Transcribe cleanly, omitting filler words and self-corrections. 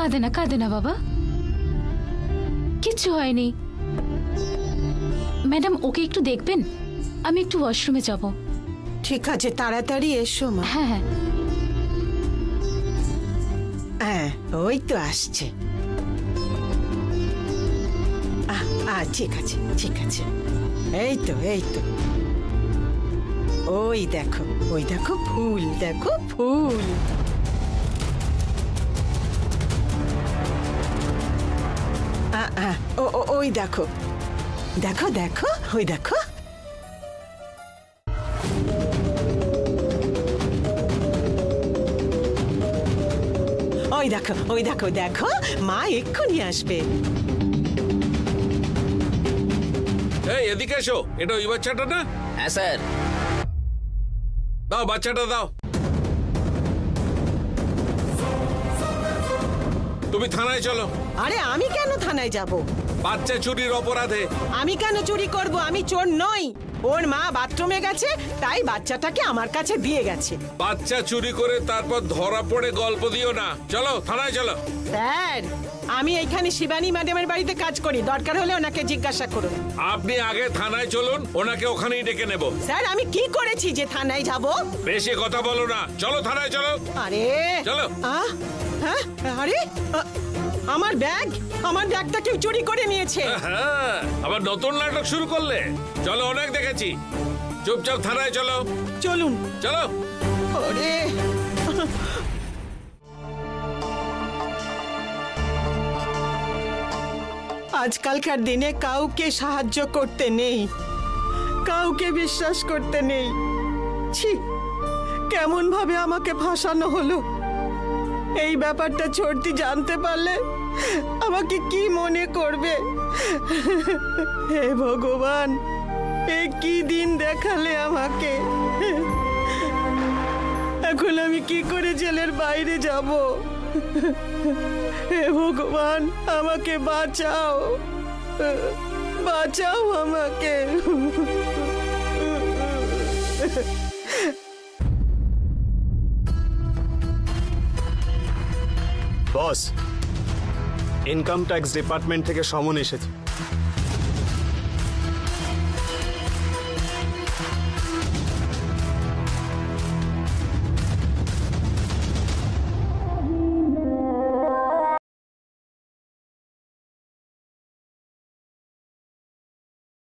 কাঁদে না বাবা, কিচ্ছু হয়নি। ম্যাডাম ওকে একটু দেখবেন, আমি একটু ওয়াশরুমে যাব। ঠিক আছে, তাড়াতাড়ি এসো মা। হ্যাঁ হ্যাঁ হ্যাঁ, ওই তো আসছে। ঠিক আছে ঠিক আছে, এই তো এই তো। ওই দেখো ফুল, দেখো ফুল। ওই দেখো দেখো দেখো, ওই দেখো। ওই দেখো দেখো, মা এক্ষুনি আসবে। এই এদিকে এসো, এটা ওই বাচ্চাটা না? হ্যাঁ স্যার। দাও বাচ্চাটা দাও। তুমি থানায় চলো। আরে আমি কেন থানায় যাব? বাচ্চা চুরির অপরাধে। আমি কেন চুরি করব? আমি চোর নই। ওর মা বাথরুমে গেছে, তাই বাচ্চাটাকে আমার কাছে দিয়ে গেছে। বাচ্চা চুরি করে তারপর ধরা পড়ে গল্প দিও না, চলো থানায় চলো। স্যার, আমি এইখানে শিবানী ম্যাডামের বাড়িতে কাজ করি, দরকার হলে ওনাকে জিজ্ঞাসা করুন। আপনি আগে থানায় চলুন, ওনাকে ওখানেই ডেকে নেব। স্যার, আমি কি করেছি যে থানায় যাব? বেশি কথা বলো না, চলো থানায় চলো। আরে চলো। হ্যাঁ, আরে আমার ব্যাগটা কেউ চুরি করে নিয়েছে। হ্যাঁ, আবার নতুন নাটক শুরু করলে? চলো, অনেক দেখেছি, চুপচাপ থানায় চলো। চলুন চলো। আরে আজকালকার দিনে কাউকে সাহায্য করতে নেই, কাউকে বিশ্বাস করতে নেই। ছি, কেমন ভাবে আমাকে ফাঁসানো হলো। এই ব্যাপারটা ছোটদি জানতে পারলে আমাকে কি মনে করবে। হে ভগবান, এ কি দিন দেখালে আমাকে। এখন আমি কি করে জেলের বাইরে যাব? হে ভগবান, আমাকে বাঁচাও, বাঁচাও আমাকে। বস, ইনকাম ট্যাক্স ডিপার্টমেন্ট থেকে সমন এসেছে।